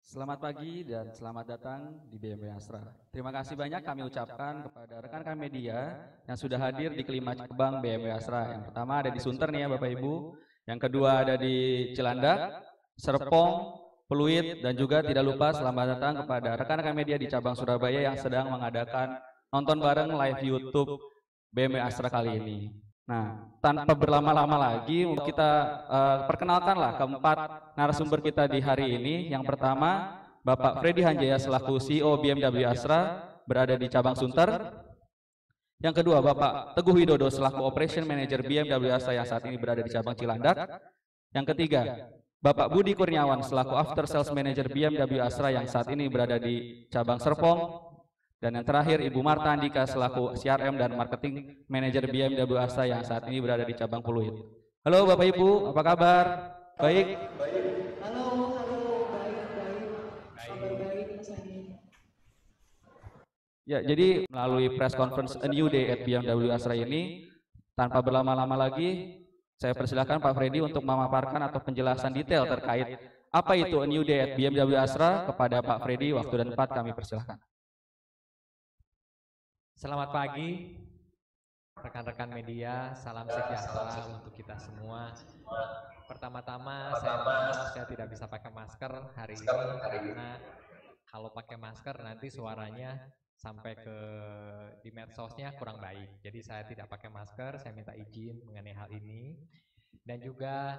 Selamat pagi dan selamat datang di BMW Astra. Terima kasih banyak kami ucapkan kepada rekan-rekan media yang sudah hadir di kelima cabang BMW Astra. Yang pertama ada di Sunter nih ya Bapak Ibu, yang kedua ada di Cilandak, Serpong, Pluit, dan juga tidak lupa selamat datang kepada rekan-rekan media di cabang Surabaya yang sedang mengadakan nonton bareng live YouTube BMW Astra kali ini. Nah, tanpa berlama-lama lagi, kita perkenalkanlah keempat narasumber kita di hari ini. Yang pertama, Bapak Freddy Hanjaya selaku CEO BMW Astra berada di cabang Sunter. Yang kedua, Bapak Teguh Widodo selaku Operation Manager BMW Astra yang saat ini berada di cabang Cilandak. Yang ketiga, Bapak Budi Kurniawan selaku After Sales Manager BMW Astra yang saat ini berada di cabang Serpong. Dan yang terakhir, Ibu Marta Andika selaku CRM dan Marketing Manager BMW Astra yang saat ini berada di cabang Pluit. Halo Bapak Ibu, apa kabar? Baik? Halo, baik. Kabar baik, Mas Andi. Ya, jadi melalui press conference A New Day at BMW Astra ini, tanpa berlama-lama lagi, saya persilakan Pak Freddy untuk memaparkan atau penjelasan detail terkait apa itu A New Day at BMW Astra. Kepada Pak Freddy, waktu dan tempat kami persilahkan. Selamat pagi, rekan-rekan media, salam sejahtera untuk kita semua. Pertama-tama saya maaf saya tidak bisa pakai masker hari ini karena kalau pakai masker nanti suaranya sampai ke di medsosnya kurang baik. Jadi saya tidak pakai masker, saya minta izin mengenai hal ini. Dan juga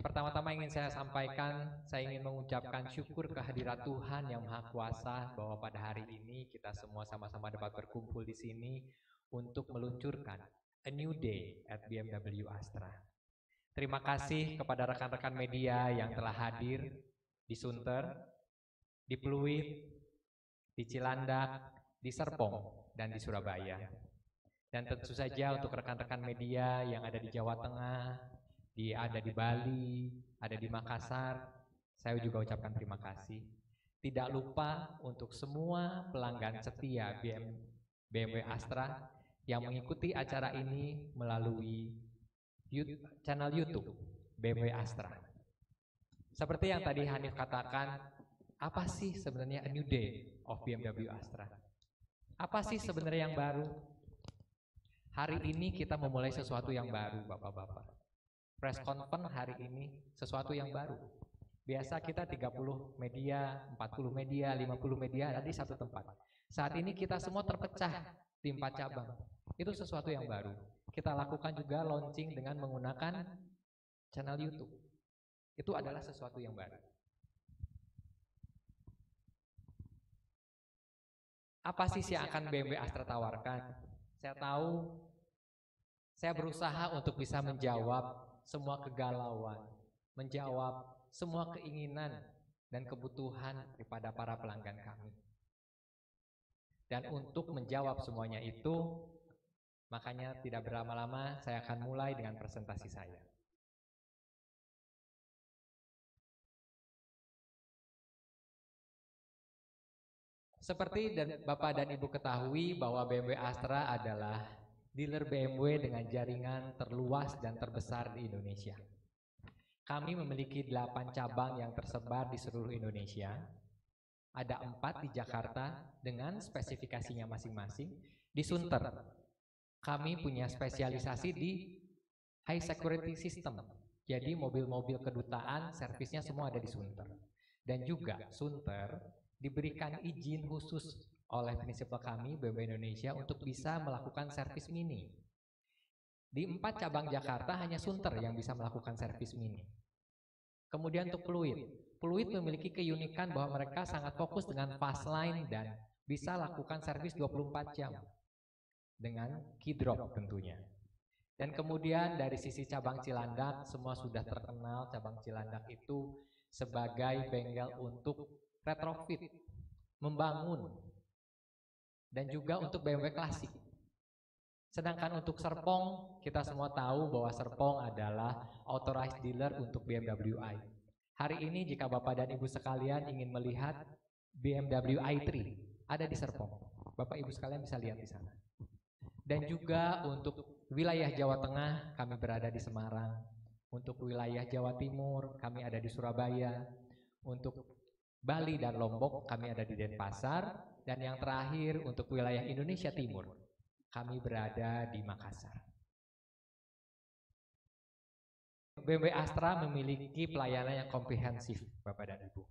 pertama-tama ingin saya sampaikan, saya ingin mengucapkan syukur kehadirat Tuhan yang Maha Kuasa bahwa pada hari ini kita semua sama-sama dapat berkumpul di sini untuk meluncurkan A New Day at BMW Astra. Terima kasih kepada rekan-rekan media yang telah hadir di Sunter, di Pluit, di Cilandak, di Serpong, dan di Surabaya. Dan tentu saja untuk rekan-rekan media yang ada di Jawa Tengah, ada di Bali, ada di Makassar, saya juga ucapkan terima kasih. Tidak lupa untuk semua pelanggan setia BMW Astra yang mengikuti acara ini melalui channel YouTube BMW Astra. Seperti yang tadi Hanif katakan, apa sih sebenarnya A New Day of BMW Astra? Apa sih sebenarnya yang baru? Hari ini kita memulai sesuatu yang baru, Bapak-bapak. Press conference hari ini sesuatu yang baru. Biasa kita 30 media, 40 media, 50 media ada di satu tempat. Saat ini kita semua terpecah di 4 cabang. Itu sesuatu yang baru. Kita lakukan juga launching dengan menggunakan channel YouTube. Itu adalah sesuatu yang baru. Apa sih yang akan BMW Astra tawarkan? Saya tahu, saya berusaha untuk bisa menjawab semua kegalauan, menjawab semua keinginan dan kebutuhan daripada para pelanggan kami. Dan untuk menjawab semuanya itu, makanya tidak berlama-lama saya akan mulai dengan presentasi saya. Seperti Bapak dan Ibu ketahui bahwa BMW Astra adalah dealer BMW dengan jaringan terluas dan terbesar di Indonesia. Kami memiliki 8 cabang yang tersebar di seluruh Indonesia. Ada 4 di Jakarta dengan spesifikasinya masing-masing. Di Sunter, kami punya spesialisasi di high security system. Jadi mobil-mobil kedutaan, servisnya semua ada di Sunter. Dan juga Sunter diberikan izin khusus oleh prinsipal kami BMW Indonesia untuk bisa melakukan servis mini. Di 4 cabang Jakarta hanya Sunter yang bisa melakukan servis mini. Kemudian untuk Pluit memiliki keunikan bahwa mereka sangat fokus dengan fast line dan bisa lakukan servis 24 jam dengan key drop tentunya. Dan kemudian dari sisi cabang Cilandak, semua sudah terkenal cabang Cilandak itu sebagai bengkel untuk retrofit, membangun, dan juga untuk BMW klasik. Sedangkan untuk Serpong, kita semua tahu bahwa Serpong adalah authorized dealer untuk BMW i. Hari ini jika Bapak dan Ibu sekalian ingin melihat BMW i3, ada di Serpong. Bapak Ibu sekalian bisa lihat di sana. Dan juga untuk wilayah Jawa Tengah, kami berada di Semarang. Untuk wilayah Jawa Timur, kami ada di Surabaya. Untuk Bali dan Lombok kami ada di Denpasar, dan yang terakhir untuk wilayah Indonesia Timur kami berada di Makassar. BMW Astra memiliki pelayanan yang komprehensif, Bapak dan Ibu.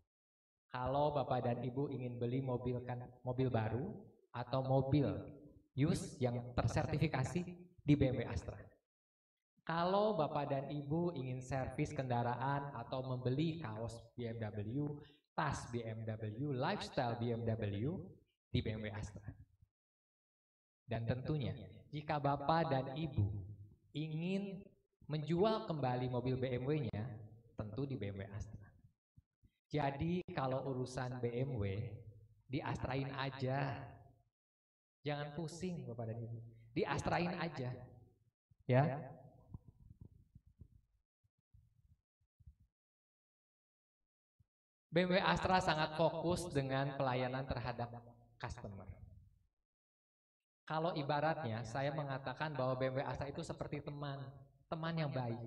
Kalau Bapak dan Ibu ingin beli mobil baru atau mobil used yang tersertifikasi di BMW Astra. Kalau Bapak dan Ibu ingin servis kendaraan atau membeli kaos BMW, tas BMW, lifestyle BMW di BMW Astra. Dan tentunya jika Bapak dan Ibu ingin menjual kembali mobil BMW-nya, tentu di BMW Astra. Jadi kalau urusan BMW, diastrain aja. Jangan pusing Bapak dan Ibu, diastrain aja. Ya. BMW Astra sangat fokus dengan pelayanan terhadap customer. Kalau ibaratnya saya mengatakan bahwa BMW Astra itu seperti teman yang baik,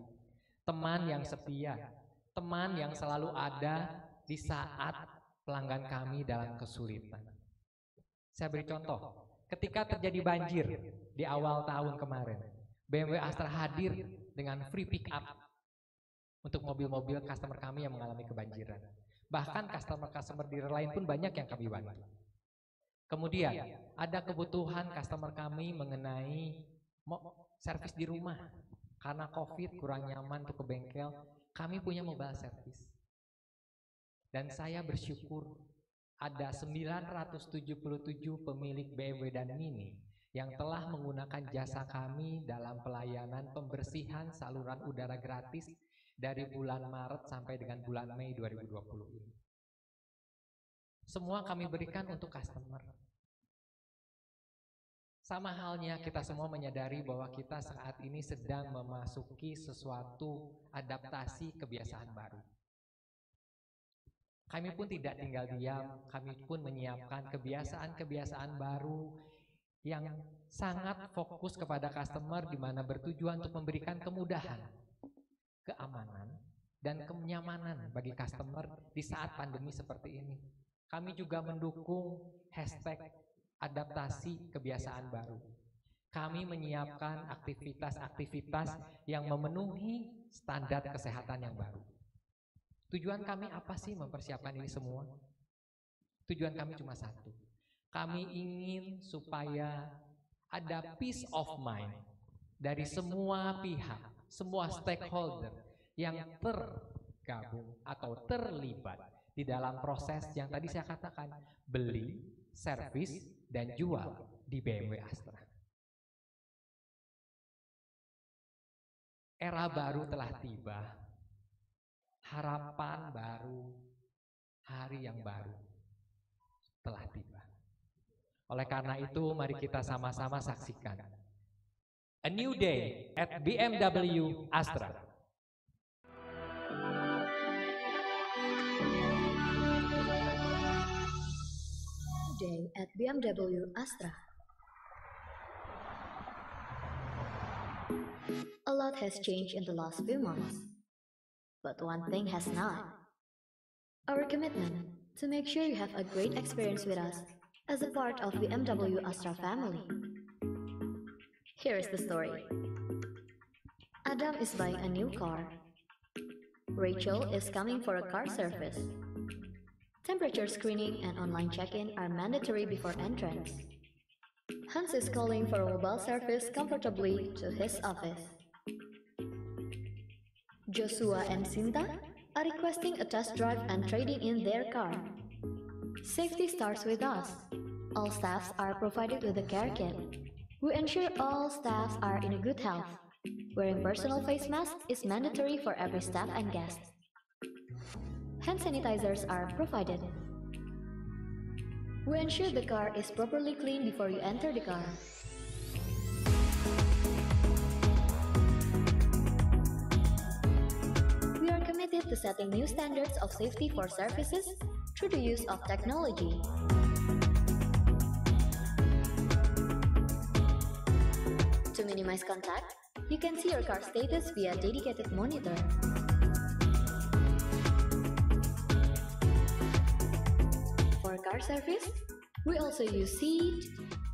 teman yang setia, teman yang selalu ada di saat pelanggan kami dalam kesulitan. Saya beri contoh, ketika terjadi banjir di awal tahun kemarin, BMW Astra hadir dengan free pick up untuk mobil-mobil customer kami yang mengalami kebanjiran. Bahkan customer dealer lain pun banyak yang kami bantu. Kemudian ada kebutuhan customer kami mengenai servis di rumah. Karena COVID kurang nyaman untuk ke bengkel, kami punya mobile service. Dan saya bersyukur ada 977 pemilik BMW dan Mini yang telah menggunakan jasa kami dalam pelayanan pembersihan saluran udara gratis dari bulan Maret sampai dengan bulan Mei 2020 ini. Semua kami berikan untuk customer. Sama halnya kita semua menyadari bahwa kita saat ini sedang memasuki sesuatu adaptasi kebiasaan baru. Kami pun tidak tinggal diam, kami pun menyiapkan kebiasaan-kebiasaan baru yang sangat fokus kepada customer, di mana bertujuan untuk memberikan kemudahan, keamanan, dan kenyamanan bagi customer di saat pandemi seperti ini. Kami juga mendukung hashtag adaptasi kebiasaan baru. Kami menyiapkan aktivitas-aktivitas yang memenuhi standar kesehatan yang baru. Tujuan kami apa sih mempersiapkan ini semua? Tujuan kami cuma satu. Kami ingin supaya ada peace of mind dari semua pihak, semua stakeholder yang tergabung atau terlibat di dalam proses yang tadi saya katakan, beli, servis, dan jual di BMW Astra. Era baru telah tiba, harapan baru, hari yang baru telah tiba. Oleh karena itu, mari kita sama-sama saksikan A New Day at BMW Astra. Day at BMW Astra. A lot has changed in the last few months, but one thing has not. Our commitment to make sure you have a great experience with us as a part of the BMW Astra family. Here is the story. Adam is buying a new car. Rachel is coming for a car service. Temperature screening and online check-in are mandatory before entrance. Hans is calling for a mobile service comfortably to his office. Joshua and Sinta are requesting a test drive and trading in their car. Safety starts with us. All staffs are provided with a care kit. We ensure all staffs are in a good health. Wearing personal face mask is mandatory for every staff and guest. Hand sanitizers are provided. We ensure the car is properly cleaned before you enter the car. We are committed to setting new standards of safety for services through the use of technology. To minimize contact, you can see your car status via dedicated monitor. car service, we also use seat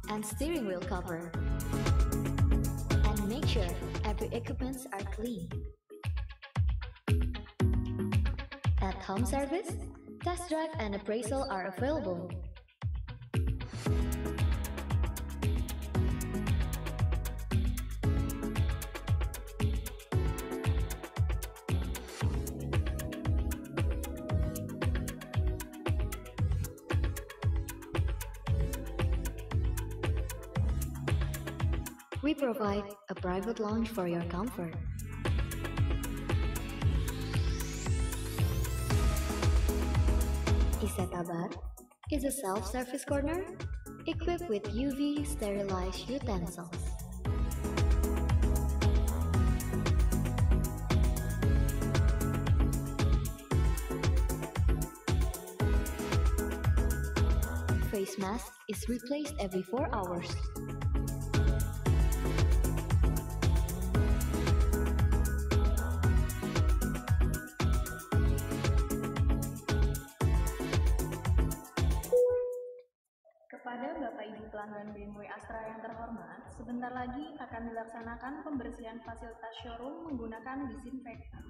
and steering wheel cover. And make sure every equipments are clean. At home service, test drive and appraisal are available. We provide a private lounge for your comfort. Iseta Bar is a self-service corner equipped with UV sterilized utensils. Face mask is replaced every 4 hours. Kepada Bapak Ibu pelanggan BMW Astra yang terhormat, sebentar lagi akan dilaksanakan pembersihan fasilitas showroom menggunakan disinfektan.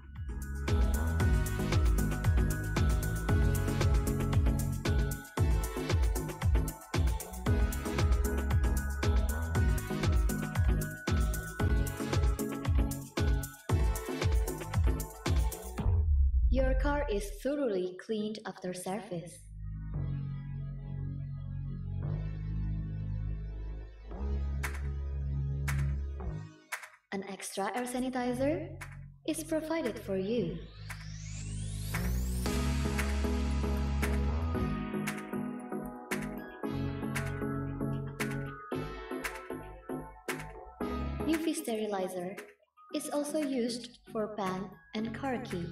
Your car is thoroughly cleaned after service. An extra air sanitizer is provided for you. UV sterilizer is also used for pan and car key.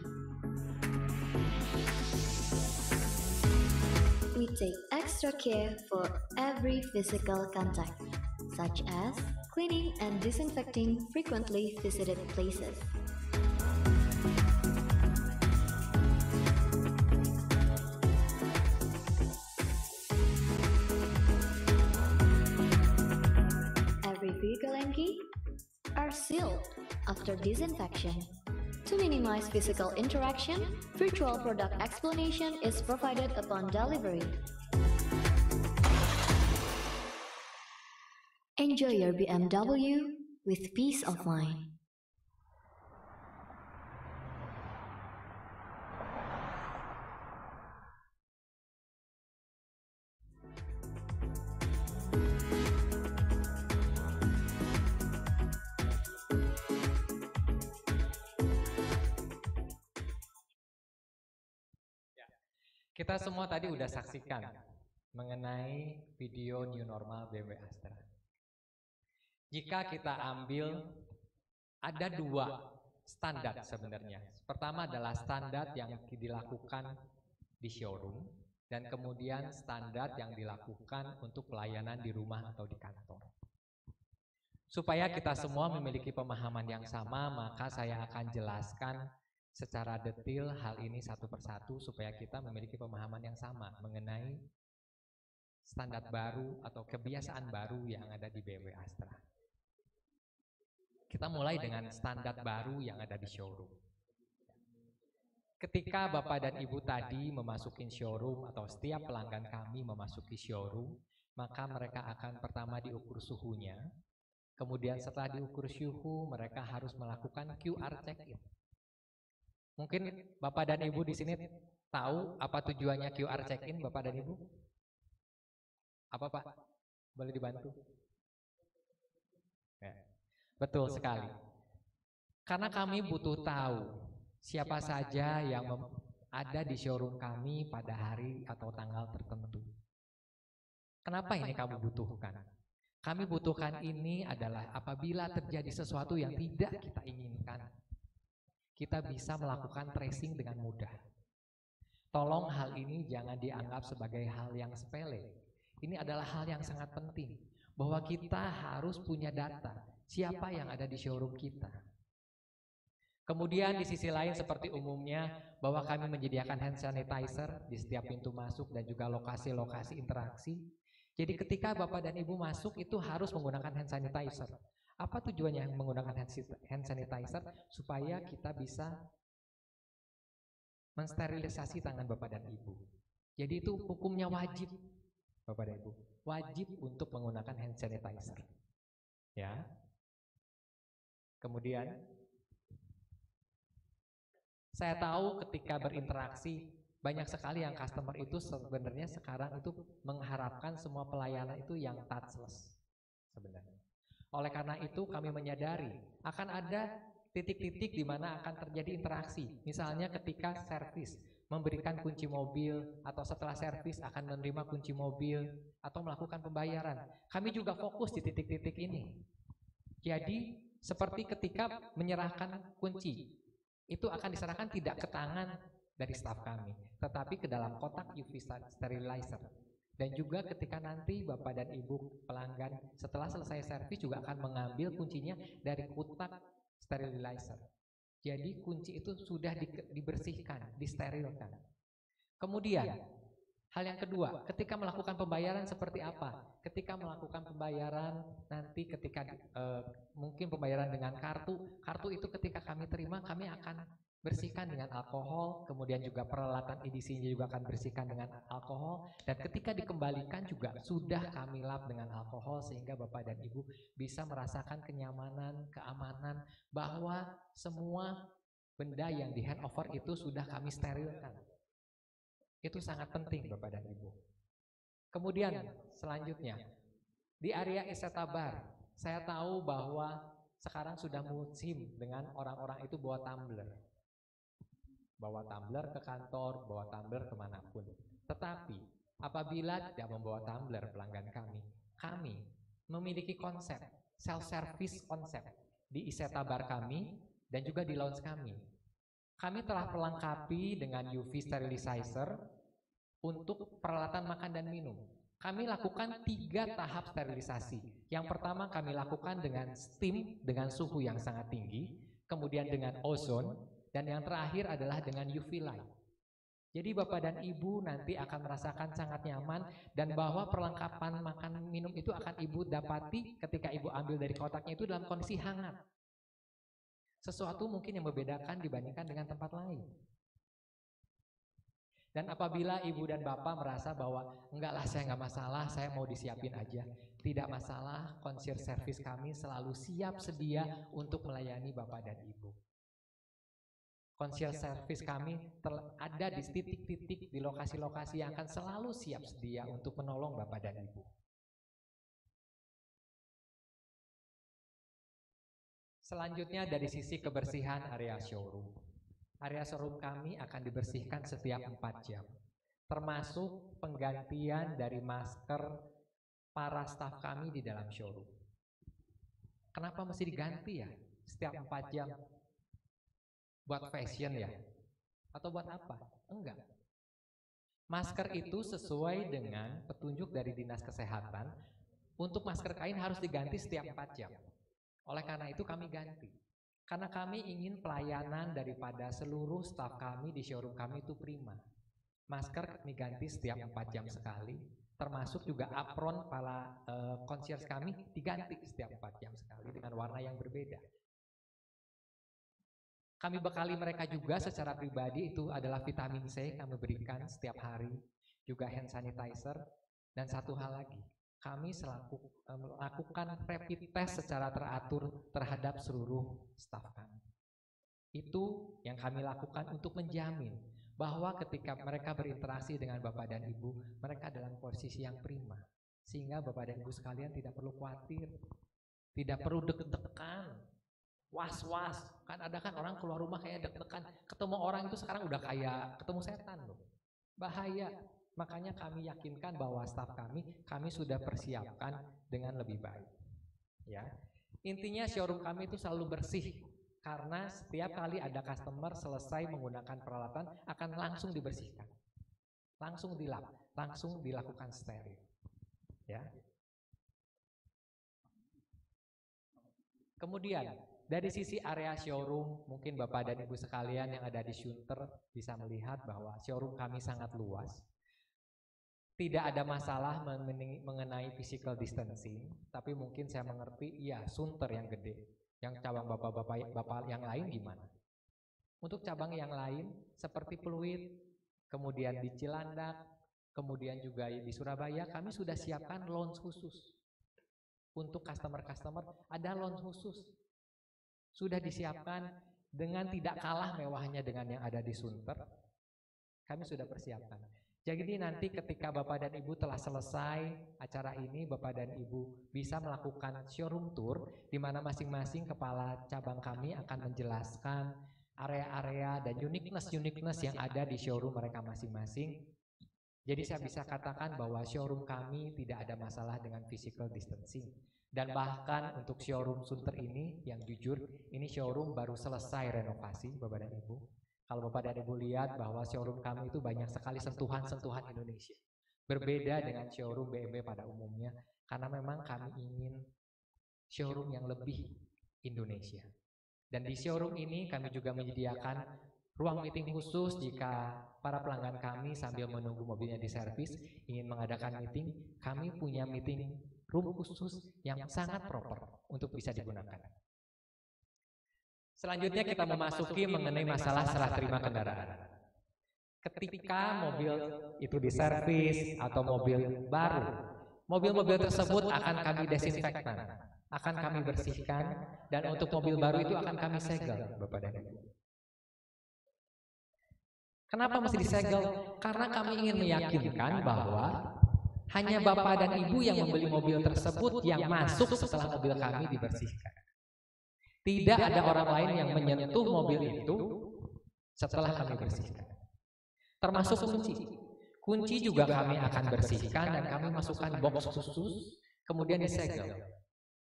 We take extra care for every physical contact, such as cleaning and disinfecting frequently visited places. Every vehicle and key are sealed after disinfection. To minimize physical interaction, virtual product explanation is provided upon delivery. Enjoy your BMW with peace of mind. Kita semua tadi udah saksikan mengenai video new normal BMW Astra. Jika kita ambil, ada dua standar sebenarnya. Pertama adalah standar yang dilakukan di showroom, dan kemudian standar yang dilakukan untuk pelayanan di rumah atau di kantor. Supaya kita semua memiliki pemahaman yang sama, maka saya akan jelaskan secara detail hal ini satu persatu supaya kita memiliki pemahaman yang sama mengenai standar baru atau kebiasaan baru yang ada di BMW Astra. Kita mulai dengan standar baru yang ada di showroom. Ketika Bapak dan Ibu tadi memasuki showroom atau setiap pelanggan kami memasuki showroom, maka mereka akan pertama diukur suhunya. Kemudian setelah diukur suhu, mereka harus melakukan QR check-in. Mungkin Bapak dan Ibu di sini tahu apa tujuannya QR check-in, Bapak dan Ibu? Apa Pak? Boleh dibantu? Ya, betul sekali. Karena kami butuh tahu siapa saja yang ada di showroom kami pada hari atau tanggal tertentu. Kenapa ini kami butuhkan? Kami butuhkan ini adalah apabila terjadi sesuatu yang tidak kita inginkan, kita bisa melakukan tracing dengan mudah. Tolong hal ini jangan dianggap sebagai hal yang sepele. Ini adalah hal yang sangat penting, bahwa kita harus punya data siapa yang ada di showroom kita. Kemudian di sisi lain seperti umumnya bahwa kami menyediakan hand sanitizer di setiap pintu masuk dan juga lokasi-lokasi interaksi. Jadi ketika Bapak dan Ibu masuk itu harus menggunakan hand sanitizer. Apa tujuannya menggunakan hand sanitizer? Supaya kita bisa mensterilisasi tangan Bapak dan Ibu. Jadi itu hukumnya wajib, Bapak dan Ibu. Wajib untuk menggunakan hand sanitizer. Ya. Kemudian saya tahu ketika berinteraksi banyak sekali yang customer itu sebenarnya sekarang itu mengharapkan semua pelayanan itu yang touchless sebenarnya. Oleh karena itu kami menyadari akan ada titik-titik di mana akan terjadi interaksi. Misalnya ketika servis memberikan kunci mobil atau setelah servis akan menerima kunci mobil atau melakukan pembayaran. Kami juga fokus di titik-titik ini. Jadi seperti ketika menyerahkan kunci, itu akan diserahkan tidak ke tangan dari staf kami, tetapi ke dalam kotak UV sterilizer. Dan juga ketika nanti Bapak dan Ibu pelanggan setelah selesai servis juga akan mengambil kuncinya dari kotak sterilizer. Jadi kunci itu sudah dibersihkan, disterilkan. Kemudian hal yang kedua, ketika melakukan pembayaran seperti apa? Ketika melakukan pembayaran nanti ketika mungkin pembayaran dengan kartu itu ketika kami terima kami akan bersihkan dengan alkohol, kemudian juga peralatan edisinya juga akan bersihkan dengan alkohol, dan ketika dikembalikan juga sudah kami lap dengan alkohol sehingga Bapak dan Ibu bisa merasakan kenyamanan, keamanan bahwa semua benda yang di handover itu sudah kami sterilkan. Itu sangat penting Bapak dan Ibu. Kemudian selanjutnya di area Iseta Bar, saya tahu bahwa sekarang sudah musim dengan orang-orang itu bawa tumbler. Bawa tumbler ke kantor, bawa tumbler kemanapun. Tetapi apabila tidak membawa tumbler pelanggan kami memiliki konsep self-service konsep di Iseta Bar kami dan juga di lounge kami. Kami telah melengkapi dengan UV sterilizer untuk peralatan makan dan minum. Kami lakukan 3 tahap sterilisasi. Yang pertama kami lakukan dengan steam dengan suhu yang sangat tinggi, kemudian dengan ozon, dan yang terakhir adalah dengan UV light. Jadi Bapak dan Ibu nanti akan merasakan sangat nyaman dan bahwa perlengkapan makan minum itu akan Ibu dapati ketika Ibu ambil dari kotaknya itu dalam kondisi hangat. Sesuatu mungkin yang membedakan dibandingkan dengan tempat lain. Dan apabila Ibu dan Bapak merasa bahwa enggak lah saya nggak masalah, saya mau disiapin aja. Tidak masalah, concierge service kami selalu siap sedia untuk melayani Bapak dan Ibu. Concierge service kami ada di titik-titik di lokasi-lokasi yang akan selalu siap sedia untuk menolong Bapak dan Ibu. Selanjutnya dari sisi kebersihan area showroom. Area showroom kami akan dibersihkan setiap 4 jam. Termasuk penggantian dari masker para staf kami di dalam showroom. Kenapa mesti diganti ya? Setiap 4 jam. Buat fashion ya? Atau buat apa? Enggak. Masker itu sesuai dengan petunjuk dari Dinas Kesehatan. Untuk masker kain harus diganti setiap 4 jam. Oleh karena itu kami ganti. Karena kami ingin pelayanan daripada seluruh staf kami di showroom kami itu prima. Masker kami ganti setiap 4 jam sekali. Termasuk juga apron para concierge kami diganti setiap 4 jam sekali dengan warna yang berbeda. Kami bekali mereka juga secara pribadi itu adalah vitamin C kami berikan setiap hari, juga hand sanitizer, dan satu hal lagi, kami melakukan rapid test secara teratur terhadap seluruh staf kami. Itu yang kami lakukan untuk menjamin bahwa ketika mereka berinteraksi dengan Bapak dan Ibu, mereka dalam posisi yang prima, sehingga Bapak dan Ibu sekalian tidak perlu khawatir, tidak perlu deg-degan, was-was. Kan ada kan orang keluar rumah kayak deg-degan, ketemu orang itu sekarang udah kayak ketemu setan loh. Bahaya. Makanya kami yakinkan bahwa staf kami sudah persiapkan dengan lebih baik. Ya. Intinya showroom kami itu selalu bersih karena setiap kali ada customer selesai menggunakan peralatan akan langsung dibersihkan. Langsung dilap, langsung dilakukan steril. Ya. Kemudian Dari sisi area showroom, mungkin Bapak dan Ibu sekalian yang ada di Sunter bisa melihat bahwa showroom kami sangat luas. Tidak ada masalah mengenai physical distancing, tapi mungkin saya mengerti, iya Sunter yang gede. Yang cabang bapak yang lain gimana? Untuk cabang yang lain seperti Pluit, kemudian di Cilandak, kemudian juga di Surabaya, kami sudah siapkan lounge khusus. Untuk customer-customer ada lounge khusus. Sudah disiapkan dengan tidak kalah mewahnya dengan yang ada di Sunter. Kami sudah persiapkan. Jadi nanti ketika Bapak dan Ibu telah selesai acara ini, Bapak dan Ibu bisa melakukan showroom tour di mana masing-masing kepala cabang kami akan menjelaskan area-area dan uniqueness yang ada di showroom mereka masing-masing. Jadi saya bisa katakan bahwa showroom kami tidak ada masalah dengan physical distancing. Dan bahkan untuk showroom Sunter ini, yang jujur, ini showroom baru selesai renovasi, Bapak dan Ibu. Kalau Bapak dan Ibu lihat bahwa showroom kami itu banyak sekali sentuhan-sentuhan Indonesia. Berbeda dengan showroom BMW pada umumnya, karena memang kami ingin showroom yang lebih Indonesia. Dan di showroom ini kami juga menyediakan ruang meeting khusus jika para pelanggan kami sambil menunggu mobilnya diservis ingin mengadakan meeting, kami punya meeting room khusus yang sangat proper untuk bisa digunakan. Selanjutnya kita memasuki mengenai masalah serah terima kendaraan. Ketika mobil itu diservis atau mobil baru, mobil-mobil tersebut akan kami desinfektan, akan kami bersihkan, dan untuk mobil baru itu akan kami segel, Bapak dan Ibu. Kenapa mesti disegel? Karena kami ingin meyakinkan bahwa hanya Bapak dan Ibu yang membeli mobil tersebut yang masuk setelah mobil kami dibersihkan. Tidak ada orang lain yang menyentuh mobil itu setelah kami bersihkan. Termasuk kunci. Kunci juga kami akan bersihkan dan kami masukkan box khusus, kemudian disegel.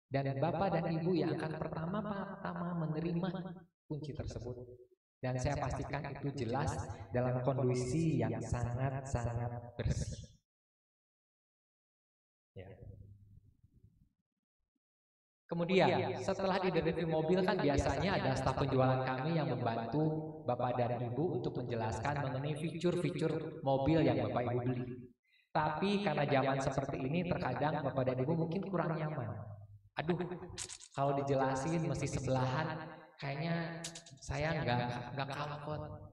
Dan Bapak dan Ibu yang akan pertama menerima kunci tersebut. Dan saya pastikan itu jelas dalam kondisi yang sangat-sangat bersih. Ya. Kemudian setelah di review mobil kan biasanya ada staf penjualan kami yang membantu Bapak dan Ibu untuk menjelaskan mengenai fitur-fitur mobil yang Bapak Ibu beli. Tapi karena zaman seperti ini terkadang Bapak dan Ibu mungkin kurang nyaman. Aduh, kalau dijelasin mesti sebelahan, kayaknya saya nggak comfort.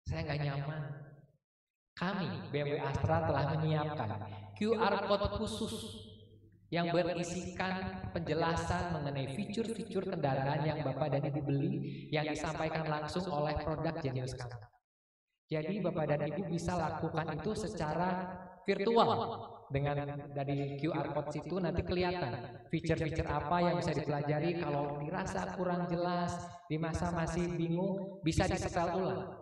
Saya nggak nyaman. Kami BMW Astra telah menyiapkan QR code khusus yang berisikan penjelasan mengenai fitur-fitur kendaraan yang Bapak dan Ibu beli yang disampaikan langsung oleh produk Genius kami. Jadi Bapak dan Ibu bisa lakukan itu secara virtual dengan dari QR code situ nanti kelihatan fitur-fitur apa yang bisa dipelajari. Kalau dirasa kurang jelas, di masa masih bingung, bisa disetel ulang.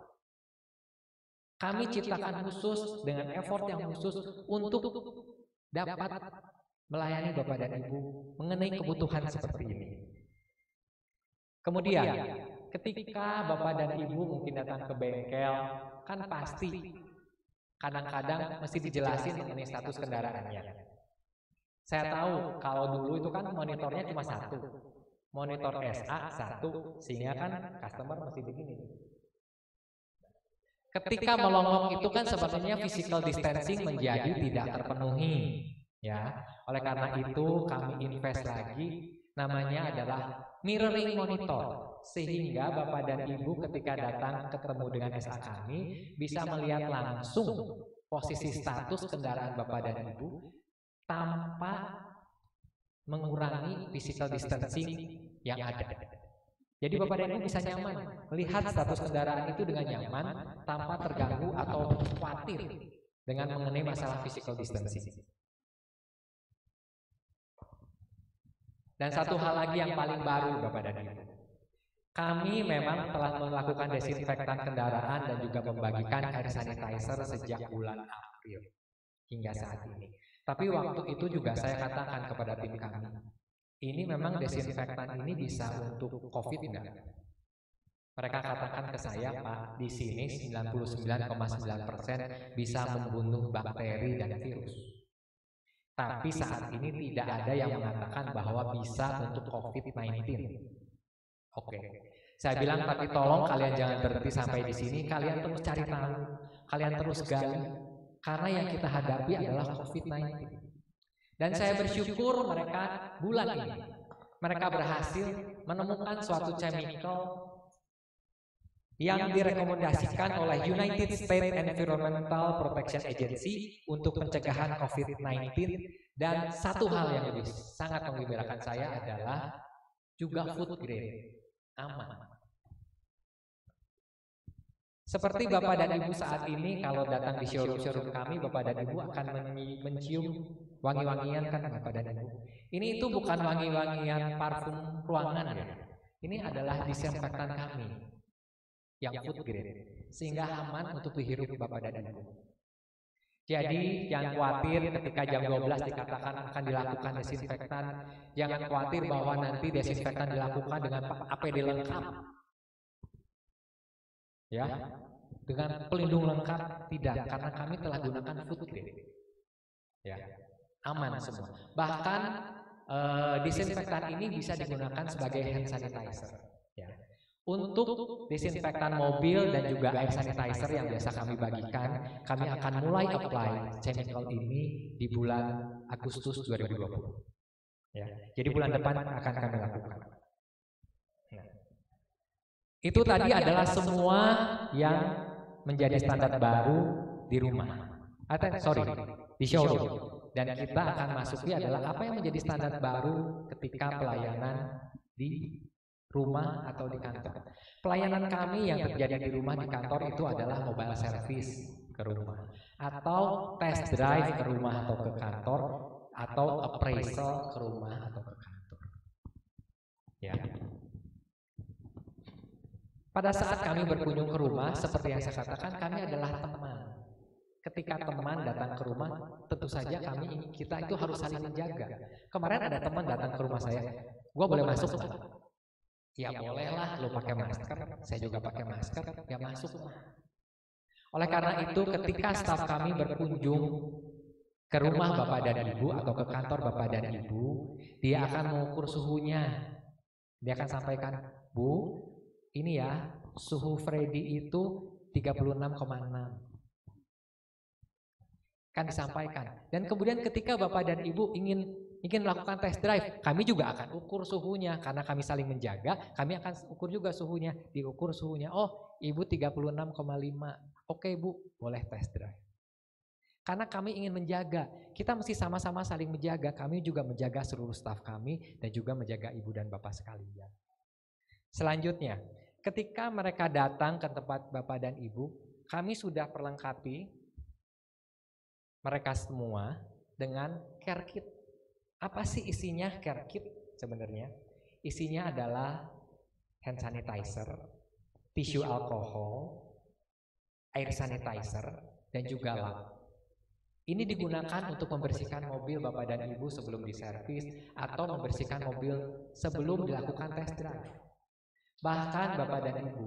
Kami ciptakan khusus dengan effort yang khusus untuk dapat melayani Bapak dan Ibu mengenai kebutuhan seperti ini. Kemudian, ketika Bapak dan Ibu mungkin datang ke bengkel, kan pasti kadang-kadang mesti dijelasin mengenai status kendaraannya. Saya tahu kalau dulu itu kan monitornya cuma satu, monitor SA satu, sehingga kan customer mesti begini. Ketika melongok itu kan sebenarnya physical distancing menjadi tidak terpenuhi. Ya, oleh karena itu kami invest lagi, namanya adalah mirroring monitor, sehingga Bapak dan Ibu ketika datang ketemu dengan SA kami bisa melihat langsung posisi status kendaraan Bapak dan Ibu tanpa mengurangi physical distancing yang ada. Jadi Bapak dan Ibu bisa nyaman melihat status kendaraan itu dengan nyaman tanpa terganggu atau khawatir dengan mengenai masalah physical distancing. Dan satu hal lagi yang paling baru Bapak dan Ibu, kami memang telah melakukan desinfektan kendaraan dan juga membagikan air sanitizer sejak bulan April hingga saat ini. Tapi waktu itu juga saya katakan kepada tim kami, ini memang desinfektan ini bisa untuk COVID enggak? Mereka katakan ke saya, Pak, di sini 99,9% bisa membunuh bakteri dan virus. Tapi saat ini tidak ada yang mengatakan bahwa bisa untuk COVID-19. Oke. Saya bilang tapi tolong kalian jangan berhenti sampai di sini, kalian terus cari tahu, kalian terus gali, karena yang kita hadapi adalah COVID-19. Dan saya bersyukur mereka bulan ini, mereka berhasil menemukan suatu chemical yang direkomendasikan oleh United States Environmental Protection Agency untuk pencegahan COVID-19. Dan satu hal yang lebih sangat menggembirakan saya adalah juga food grade, aman. Seperti Bapak dan Ibu saat ini kalau datang di showroom kami, Bapak dan Ibu akan mencium wangi-wangian kan Bapak dan Ibu. Ini itu bukan wangi-wangian parfum ruangan ya. Ini adalah disinfektan kami yang food grade, sehingga aman untuk dihirup Bapak dan Ibu. Jadi jangan khawatir ketika jam 12 dikatakan akan dilakukan desinfektan, jangan khawatir bahwa nanti desinfektan dilakukan dengan APD lengkap. Ya, dengan pelindung lengkap tidak, karena kami telah gunakan food grade. Ya, aman semua. Bahkan disinfektan ini bisa digunakan sebagai hand sanitizer. Ya. Untuk disinfektan mobil dan juga air sanitizer yang biasa kami bagikan, kami akan mulai apply chemical ini di bulan Agustus 2020. Ya, jadi bulan depan akan kami lakukan. Nah, itu tadi adalah semua yang menjadi standar baru di rumah. Di showroom. Dan kita akan masuki adalah apa yang menjadi standar baru ketika pelayanan di rumah atau di kantor. Pelayanan kami yang terjadi di rumah di kantor itu adalah mobile service ke rumah, atau test drive ke rumah atau ke kantor, atau appraisal ke rumah atau ke kantor. Ya. Pada saat kami berkunjung ke rumah, seperti yang saya katakan, kami adalah teman. Ketika teman datang ke rumah, tentu saja kita itu harus saling menjaga. Kemarin ada teman datang ke rumah saya, gua boleh masuk? Ya bolehlah, lo pakai masker, saya juga pakai masker, ya masuk lah. Oleh karena itu ketika staf kami berkunjung ke rumah Bapak dan Ibu atau ke kantor Bapak dan Ibu, dia akan mengukur suhunya. Dia akan sampaikan, Bu, ini ya, suhu Freddy itu 36,6. Kan disampaikan. Dan kemudian ketika Bapak dan Ibu ingin melakukan test drive, kami juga akan ukur suhunya, karena kami saling menjaga, kami akan ukur juga suhunya, diukur suhunya, oh Ibu 36,5, oke Bu, boleh test drive. Karena kami ingin menjaga, kita mesti sama-sama saling menjaga, kami juga menjaga seluruh staf kami, dan juga menjaga Ibu dan Bapak sekalian. Selanjutnya, ketika mereka datang ke tempat Bapak dan Ibu, kami sudah perlengkapi mereka semua dengan care kit. Apa sih isinya care kit sebenarnya? Isinya adalah hand sanitizer, tisu alkohol, air sanitizer, dan juga lap. Ini digunakan untuk membersihkan mobil Bapak dan Ibu sebelum diservis atau membersihkan mobil sebelum dilakukan test drive. Bahkan Bapak dan Ibu,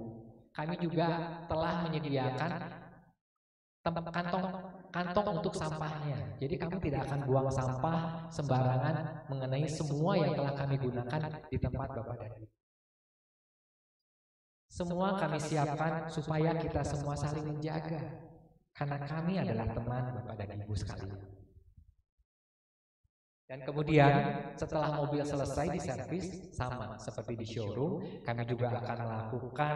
kami juga telah menyediakan kantong untuk sampahnya. Jadi kami tidak akan buang sampah sembarangan mengenai semua yang telah kami gunakan di tempat Bapak dan Ibu. Semua kami siapkan supaya kita semua saling menjaga, karena kami adalah teman Bapak dan Ibu sekalian. Dan kemudian setelah mobil selesai diservis, sama seperti di showroom, kami juga akan melakukan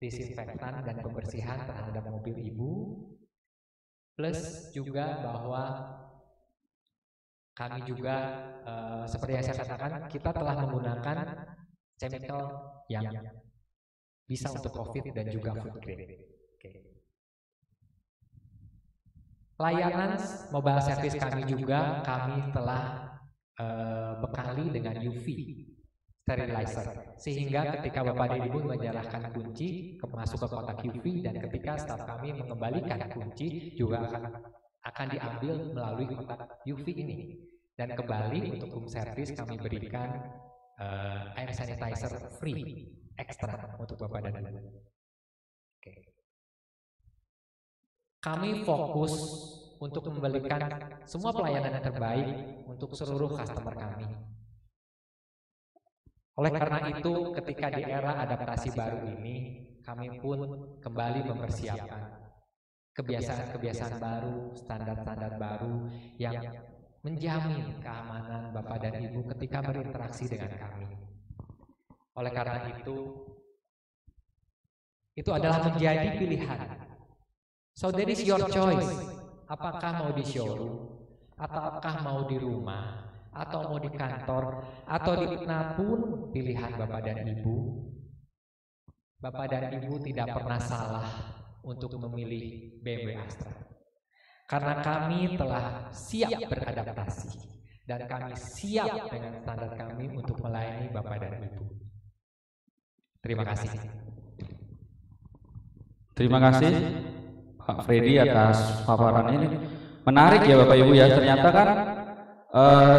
disinfektan dan pembersihan terhadap mobil Ibu. Plus juga bahwa kami juga seperti yang saya katakan, kita telah menggunakan chemical yang bisa untuk COVID dan juga food grade. Layanan mobile service kami juga kami telah bekali dengan UV sterilizer, sehingga ketika Bapak dan Ibu menyerahkan kunci masuk ke kotak UV, dan ketika staf kami mengembalikan kunci juga akan diambil melalui kotak UV ini, dan kembali untuk room service kami berikan air sanitizer free ekstra untuk Bapak dan Ibu. Kami fokus untuk memberikan semua pelayanan yang terbaik untuk seluruh customer kami. Oleh karena itu, ketika di era adaptasi baru ini, kami pun kembali mempersiapkan kebiasaan-kebiasaan baru, standar-standar baru yang menjamin keamanan Bapak dan Ibu ketika berinteraksi dengan kami. Oleh karena itu adalah menjadi pilihan. So that is your choice. Apakah mau di showroom, ataukah mau di rumah, atau mau di kantor, atau dimanapun pilihan Bapak dan Ibu. Bapak dan Ibu tidak pernah salah untuk memilih BMW Astra. Karena kami telah siap beradaptasi dan kami siap dengan standar kami untuk melayani Bapak dan Ibu. Terima kasih. Terima kasih Pak Freddy atas paparan ini. Menarik ya Bapak Ibu ya, ternyata kan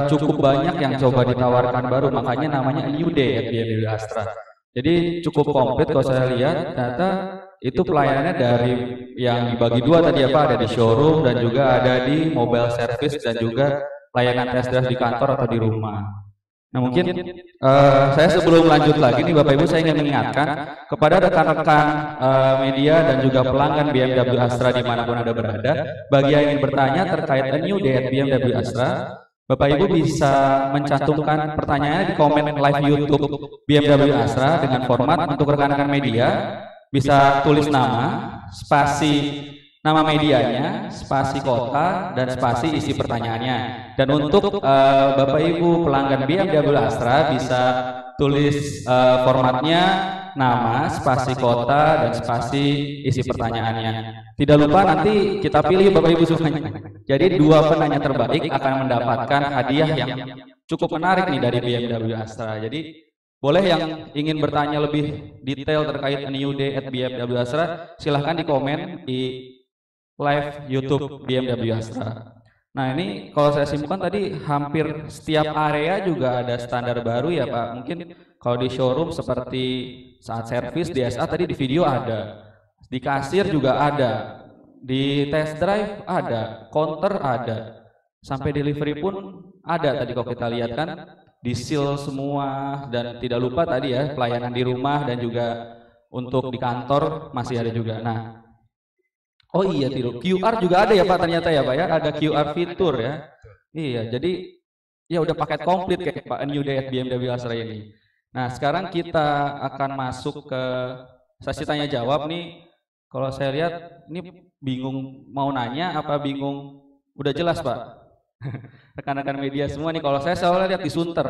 cukup banyak yang coba ditawarkan baru, makanya namanya New Day at BMW Astra. Jadi cukup komplit kalau saya lihat, ternyata itu pelayanannya dari yang dibagi dua tadi ya Pak, ada di showroom dan juga ada di mobile service dan juga pelayanan test drive di kantor atau di rumah. Nah mungkin saya sebelum lanjut lagi nih Bapak Ibu, saya ingin mengingatkan kepada rekan-rekan media dan juga pelanggan BMW Astra dimanapun Anda berada, bagi yang ingin bertanya terkait A New Day at BMW Astra, Bapak Ibu bisa mencantumkan pertanyaannya di komen live YouTube BMW Astra dengan format untuk rekan-rekan media, bisa tulis nama, spasi nama medianya, spasi kota, dan spasi isi pertanyaannya. Dan untuk Bapak Ibu pelanggan BMW Astra bisa tulis formatnya nama, spasi kota, dan spasi isi pertanyaannya. Tidak lupa nanti kita pilih Bapak Ibu semuanya. Jadi dua penanya terbaik akan mendapatkan hadiah yang cukup menarik nih dari BMW Astra. Jadi boleh yang ingin bertanya lebih detail terkait A New Day at BMW Astra, silahkan di komen di live YouTube BMW Astra. Nah ini kalau saya simpulkan tadi hampir setiap area juga ada standar baru ya Pak. Mungkin kalau di showroom seperti saat servis DSA tadi di video ada, di kasir juga ada, di test drive ada, counter ada, sampai delivery pun ada tadi kalau kita lihat kan, di seal semua, dan tidak lupa tadi ya pelayanan di rumah dan juga untuk di kantor masih ada juga. Nah, oh iya tiru, QR juga ada ya Pak ternyata ya Pak ya, ada QR fitur ya. Iya, jadi ya udah paket komplit kayak Pak New Day at BMW Astra ini. Nah sekarang kita akan masuk ke sesi tanya jawab nih. Kalau saya lihat ini bingung mau nanya apa bingung, udah jelas Pak. Rekan-rekan media semua nih, kalau saya soalnya lihat di Sunter,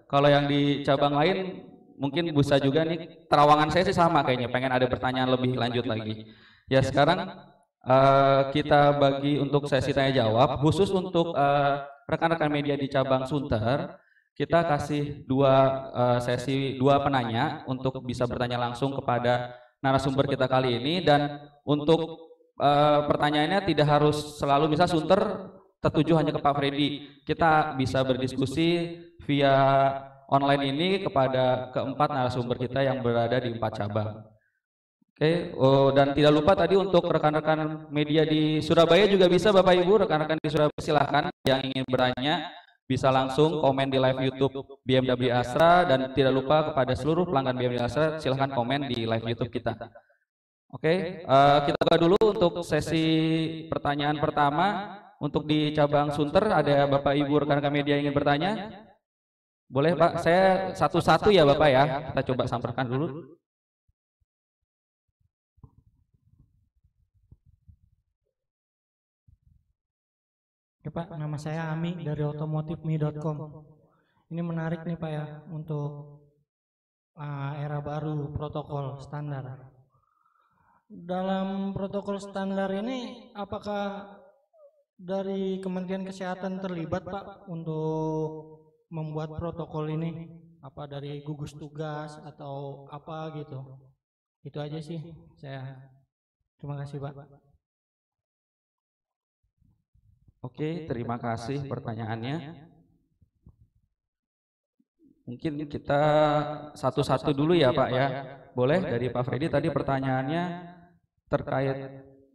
kalau yang di cabang lain mungkin bisa juga nih. Terawangan saya sih sama kayaknya, pengen ada pertanyaan lebih lanjut lagi. Ya sekarang kita bagi untuk sesi tanya jawab khusus untuk rekan-rekan media di cabang Sunter. Kita kasih sesi dua penanya untuk bisa bertanya langsung kepada narasumber kita kali ini, dan untuk pertanyaannya tidak harus selalu bisa Sunter tertuju hanya ke Pak Freddy. Kita bisa berdiskusi via online ini kepada keempat narasumber kita yang berada di 4 cabang. Oke, dan tidak lupa tadi untuk rekan-rekan media di Surabaya juga bisa Bapak Ibu, rekan-rekan di Surabaya silahkan yang ingin bertanya bisa langsung komen di live YouTube BMW Astra, dan tidak lupa kepada seluruh pelanggan BMW Astra silahkan komen di live YouTube kita. Oke, kita buka dulu untuk sesi pertanyaan pertama. Untuk di cabang Sunter ada Bapak Ibu rekan-rekan media yang ingin bertanya? Boleh Pak, saya satu-satu ya Bapak ya, kita coba samperkan dulu. Ya Pak, nama saya Ami dari otomotifme.com. Ini menarik nih Pak ya untuk era baru protokol standar. Dalam protokol standar ini apakah dari Kementerian Kesehatan terlibat Pak untuk membuat protokol ini? Apa dari gugus tugas atau apa gitu? Itu aja sih saya. Terima kasih Pak. Oke, terima kasih pertanyaannya. Mungkin kita satu-satu dulu ya Pak ya. Boleh dari Pak Freddy tadi pertanyaannya terkait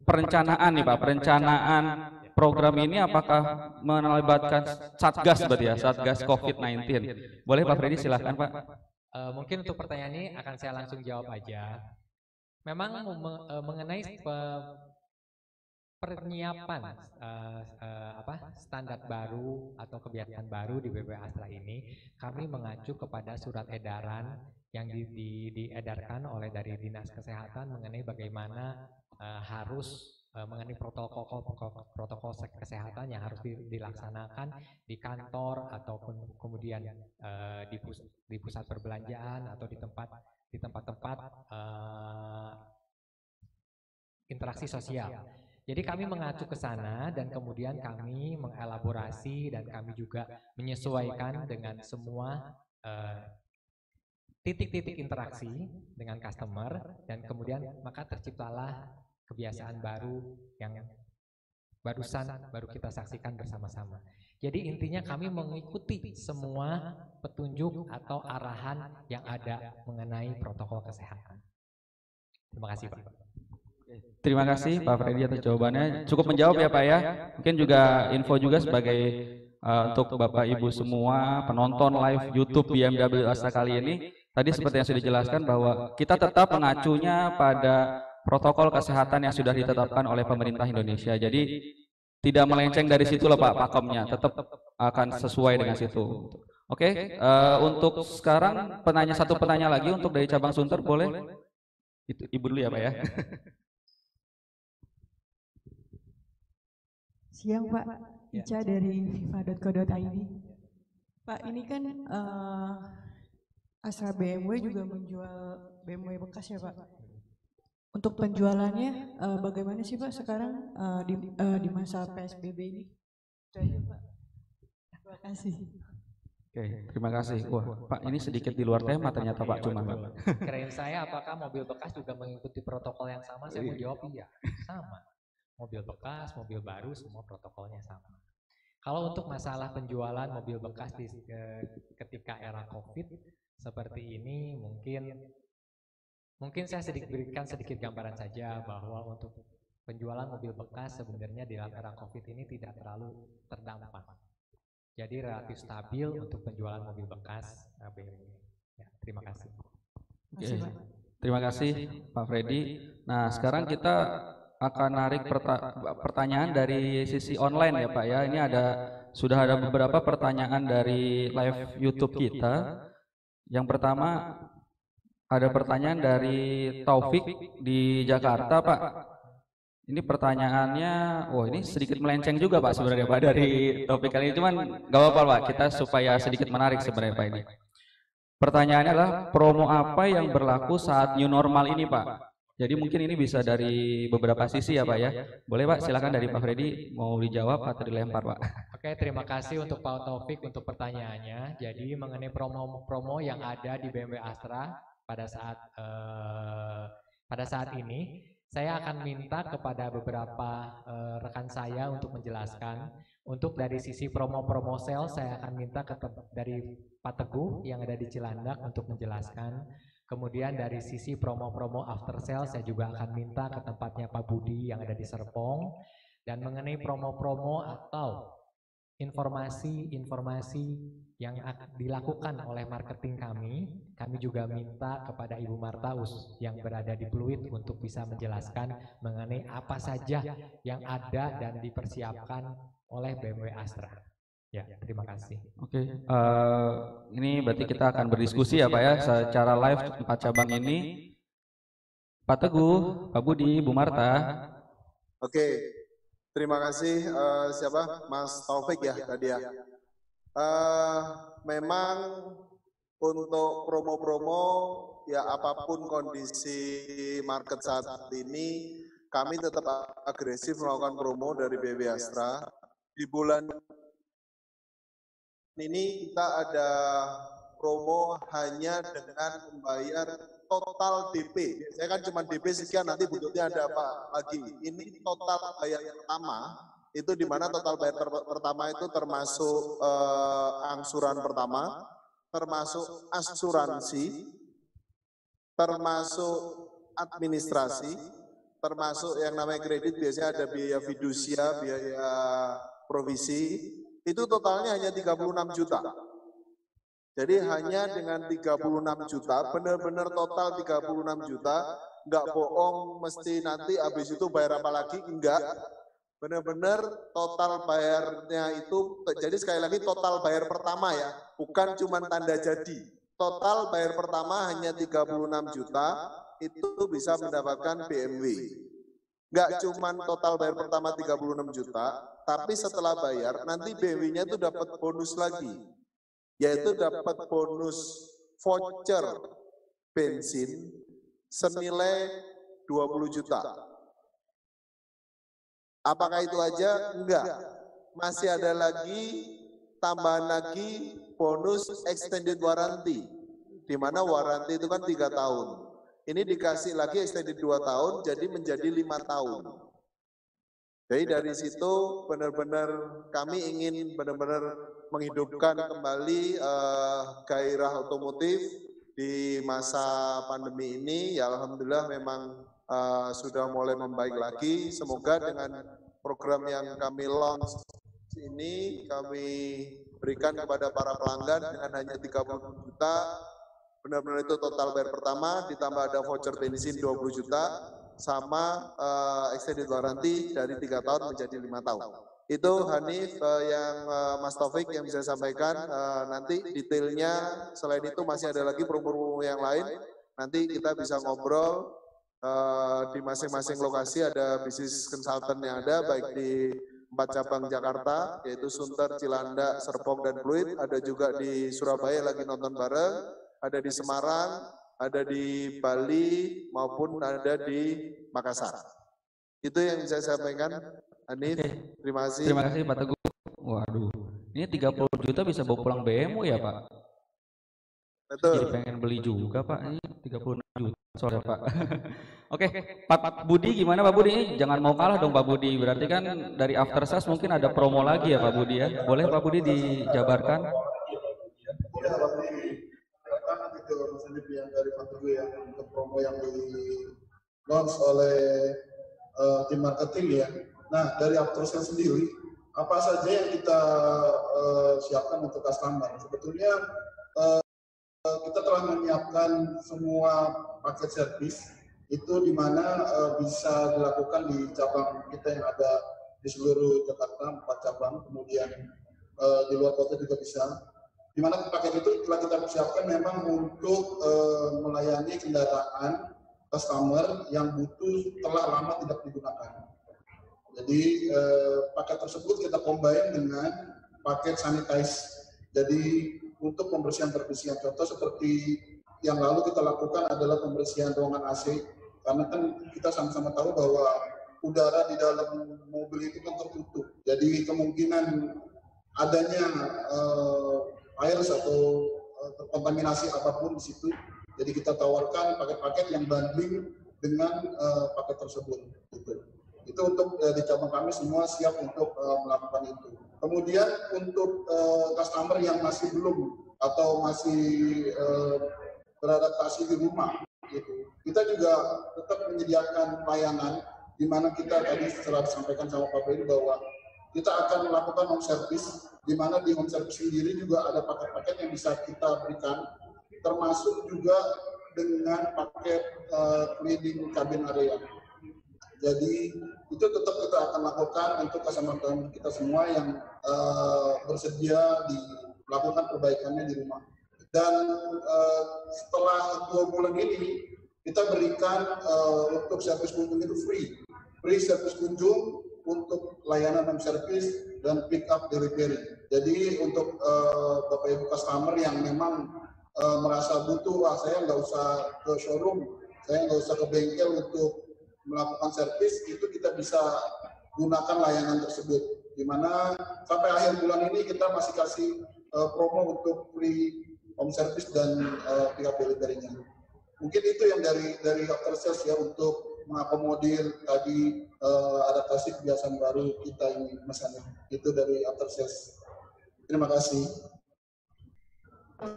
perencanaan nih Pak, perencanaan program ini apakah melibatkan Satgas berarti ya, Satgas COVID-19? Boleh Pak Freddy silahkan Pak. Mungkin untuk pertanyaan ini akan saya langsung jawab aja. Memang mengenai penyiapan standar baru atau kebijakan baru di BPM Astra ini, kami mengacu kepada surat edaran yang diedarkan oleh dari Dinas Kesehatan mengenai bagaimana harus mengenai protokol kesehatan yang harus dilaksanakan di kantor ataupun kemudian di pusat perbelanjaan atau di tempat-tempat interaksi sosial. Jadi kami mengacu ke sana dan kemudian kami mengelaborasi dan kami juga menyesuaikan dengan semua titik-titik interaksi dengan customer, dan kemudian maka terciptalah kebiasaan baru yang baru kita saksikan bersama-sama. Jadi intinya kami mengikuti semua petunjuk atau arahan yang ada mengenai protokol kesehatan. Terima kasih Pak. Terima kasih Pak Freddy atas jawabannya. Cukup menjawab ya Pak ya. Mungkin juga info juga sebagai untuk Bapak Ibu semua penonton live YouTube BMW Astra kali ini. Tadi seperti yang sudah dijelaskan bahwa kita tetap mengacunya pada protokol kesehatan yang sudah ditetapkan oleh pemerintah Indonesia. Jadi tidak melenceng dari situ lah Pak pakemnya, tetap akan sesuai dengan situ. Oke, untuk sekarang satu penanya lagi untuk dari cabang Sunter, boleh? Ibu dulu ya Pak ya. Siang Pak, Ica dari viva.co.id. Pak, ini kan Astra BMW juga menjual BMW bekas ya Pak. Untuk penjualannya bagaimana sih Pak sekarang di masa PSBB ini? Itu aja Pak. Terima kasih. Oke, terima kasih. Wah, Pak ini sedikit di luar tema ternyata Pak cuman Pak. Kirain saya apakah mobil bekas juga mengikuti protokol yang sama? Saya mau jawab iya, sama. Mobil bekas, mobil baru, semua protokolnya sama. Kalau untuk masalah penjualan mobil bekas ketika era COVID seperti ini, mungkin saya berikan sedikit gambaran saja bahwa untuk penjualan mobil bekas sebenarnya di dalam era COVID ini tidak terlalu terdampak. Jadi relatif stabil untuk penjualan mobil bekas BMW. Ya, terima kasih. Terima kasih Pak Freddy. Nah sekarang kita akan narik pertanyaan dari sisi online ya Pak ya. Ini sudah ada beberapa pertanyaan dari live YouTube kita. Yang pertama ada pertanyaan dari Taufik di Jakarta Pak. Ini pertanyaannya, ini sedikit melenceng juga Pak sebenarnya Pak dari topik kali ini. Cuman gak apa-apa Pak, kita supaya sedikit menarik sebenarnya Pak ini. Pertanyaannya adalah promo apa yang berlaku saat new normal ini Pak? Jadi mungkin ini bisa dari beberapa sisi ya Pak ya. Boleh Pak, silakan dari Pak Freddy mau dijawab atau dilempar Pak. Oke, terima kasih untuk Pak Taufik untuk pertanyaannya. Jadi mengenai promo-promo yang ada di BMW Astra pada saat ini, saya akan minta kepada beberapa rekan saya untuk menjelaskan. Untuk dari sisi promo-promo sale, saya akan minta dari Pak Teguh yang ada di Cilandak untuk menjelaskan. Kemudian dari sisi promo-promo after sale saya juga akan minta ke tempatnya Pak Budi yang ada di Serpong. Dan mengenai promo-promo atau informasi-informasi yang dilakukan oleh marketing kami juga minta kepada Ibu Martaus yang berada di Pluit untuk bisa menjelaskan mengenai apa saja yang ada dan dipersiapkan oleh BMW Astra. Ya, terima kasih. Oke, ini berarti kita akan berdiskusi ya Pak ya, secara live 4 cabang ini. Pak Teguh, Pak Budi, Bu Marta. Oke, terima kasih. Siapa? Mas Taufik ya tadi ya. Memang untuk promo-promo ya apapun kondisi market saat ini, kami tetap agresif melakukan promo dari BMW Astra. Di bulan ini kita ada promo hanya dengan membayar total DP. Saya kan cuma DP sekian, nanti bentuknya ada apa lagi. Ini total bayar pertama, itu di mana total bayar pertama itu termasuk angsuran pertama, termasuk asuransi, termasuk administrasi, termasuk yang namanya kredit biasanya ada biaya fidusia, biaya provisi, itu totalnya hanya 36 juta. Jadi hanya dengan 36 juta, benar-benar total 36 juta, nggak bohong mesti nanti habis itu bayar apa lagi, enggak. Benar-benar total bayarnya itu, jadi sekali lagi total bayar pertama ya, bukan cuma tanda jadi. Total bayar pertama hanya 36 juta, itu bisa mendapatkan BMW. Nggak cuma total bayar pertama 36 juta, tapi setelah bayar nanti BMW-nya itu dapat bonus lagi, yaitu dapat bonus voucher bensin senilai 20 juta. Apakah itu aja? Enggak. Masih ada lagi, tambahan lagi bonus extended warranty, di mana warranty itu kan 3 tahun. Ini dikasih lagi extended 2 tahun, jadi menjadi 5 tahun. Jadi dari situ benar-benar kami ingin benar-benar menghidupkan kembali gairah otomotif di masa pandemi ini. Ya alhamdulillah memang sudah mulai membaik lagi. Semoga dengan program yang kami launch ini kami berikan kepada para pelanggan dengan hanya 30 juta, benar-benar itu total bayar pertama, ditambah ada voucher bensin 20 juta, sama extended warranty dari 3 tahun menjadi 5 tahun. Itu Hanif yang Mas Taufik yang bisa sampaikan. Nanti detailnya selain itu masih ada lagi promo-promo yang lain. Nanti kita bisa ngobrol di masing-masing lokasi, ada bisnis consultant yang ada, baik di 4 cabang Jakarta, yaitu Sunter, Cilandak, Serpong, dan Pluit. Ada juga di Surabaya lagi nonton bareng, ada di Semarang, ada di Bali, maupun ada di Makassar. Itu yang bisa saya sampaikan. Hanif, terima kasih. Terima kasih Pak Teguh. Waduh, ini 30 juta bisa bawa pulang BMW ya Pak? Betul. Jadi pengen beli juga Pak, ini 36 juta. Sorry Pak. Oke, Pak Budi gimana Pak Budi? Jangan mau kalah dong Pak Budi, berarti kan dari after sales mungkin ada promo lagi ya Pak Budi ya? Boleh Pak Budi dijabarkan? Boleh Pak Budi. Itu yang dari Pak Teguh ya, untuk promo yang di launch oleh tim marketing ya. Nah dari after sales sendiri, apa saja yang kita siapkan untuk customer? Sebetulnya kita telah menyiapkan semua paket servis itu di mana bisa dilakukan di cabang kita yang ada di seluruh Jakarta, 4 cabang, kemudian di luar kota juga bisa. Di mana paket itu telah kita persiapkan memang untuk melayani kendaraan customer yang telah lama tidak digunakan. Jadi paket tersebut kita combine dengan paket sanitize. Jadi untuk pembersihan-pembersihan, contoh seperti yang lalu kita lakukan adalah pembersihan ruangan AC, karena kan kita sama-sama tahu bahwa udara di dalam mobil itu kan tertutup. Jadi kemungkinan adanya virus atau terkontaminasi apapun di situ. Jadi kita tawarkan paket-paket yang banding dengan paket tersebut. Itu untuk di cabang kami semua siap untuk melakukan itu. Kemudian untuk customer yang masih belum atau masih beradaptasi di rumah, gitu, kita juga tetap menyediakan layanan di mana kita tadi setelah disampaikan sama Pak Beni bahwa kita akan melakukan home service, di mana di home service sendiri juga ada paket-paket yang bisa kita berikan, termasuk juga dengan paket cleaning cabin area. Jadi itu tetap kita akan lakukan untuk customer kita semua yang bersedia dilakukan perbaikannya di rumah. Dan setelah 2 bulan ini kita berikan untuk servis kunjung itu free servis kunjung untuk layanan home service dan pick up delivery. Jadi untuk Bapak Ibu customer yang memang merasa butuh, saya nggak usah ke showroom, saya nggak usah ke bengkel untuk melakukan servis, itu kita bisa gunakan layanan tersebut. Di mana sampai akhir bulan ini kita masih kasih promo untuk free home service dan pick up delivery-nya. Mungkin itu yang dari after sales ya, untuk mengakomodir tadi adaptasi kebiasaan baru kita ini, Mas Hanif. Itu dari after sales. Terima kasih.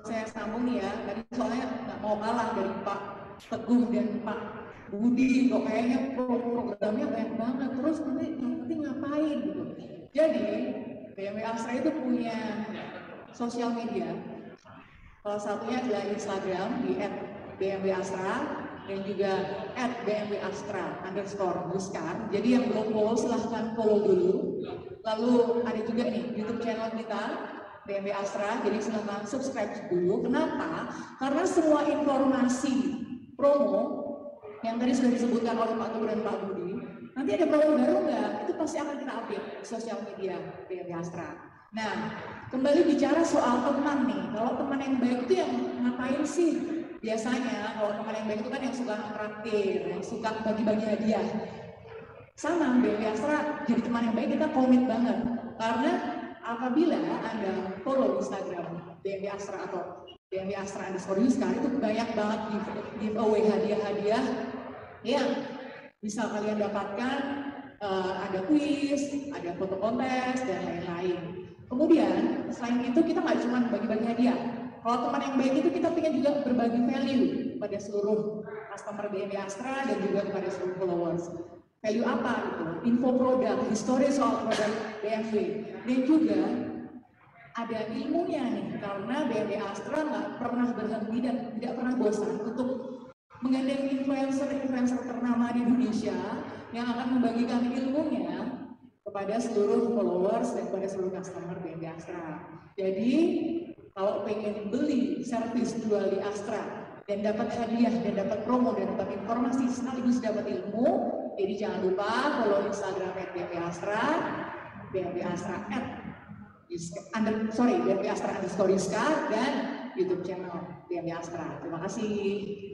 Saya sambung nih ya, tadi soalnya nggak mau kalah dari Pak Teguh dan Pak Budi kok kayaknya programnya banyak banget, terus nanti ngapain gitu. Jadi BMW Astra itu punya sosial media, salah satunya adalah Instagram di @bmwastra dan juga @bmwastra_Buskar. Jadi yang belum follow silahkan follow dulu. Lalu ada juga nih YouTube channel kita BMW Astra, jadi silahkan subscribe dulu. Kenapa? Karena semua informasi promo yang tadi sudah disebutkan oleh Pak Teguh dan Pak Budi, nanti ada promo baru nggak? Itu pasti akan kita update di sosial media BMW Astra. Nah, kembali bicara soal teman nih, kalau teman yang baik itu yang ngapain sih? Biasanya kalau teman yang baik itu kan yang suka traktir, yang suka bagi-bagi hadiah. Sama, BMW Astra jadi teman yang baik kita komit banget. Karena apabila Anda follow Instagram BMW Astra atau BMW Astra_Buskar, itu banyak banget giveaway hadiah-hadiah yang bisa kalian dapatkan. Ada kuis, ada foto kontes, dan lain-lain. Kemudian, selain itu kita nggak cuma bagi-bagi hadiah. Kalau teman yang baik itu kita pengen juga berbagi value pada seluruh customer BMW Astra dan juga kepada seluruh followers. Value apa gitu? Info produk, histori soal produk BMW. Dan juga ada ilmunya nih, karena BMW Astra nggak pernah berhenti dan tidak pernah bosan untuk menggandeng influencer ternama di Indonesia yang akan membagikan ilmunya kepada seluruh followers dan kepada seluruh customer BMW Astra. Jadi kalau pengen beli servis jual di Astra dan dapat hadiah dan dapat promo dan dapat informasi sekaligus dapat ilmu, jadi jangan lupa follow Instagram BMW Astra, BMW Astra_Buskar dan YouTube channel BMW Astra. Terima kasih.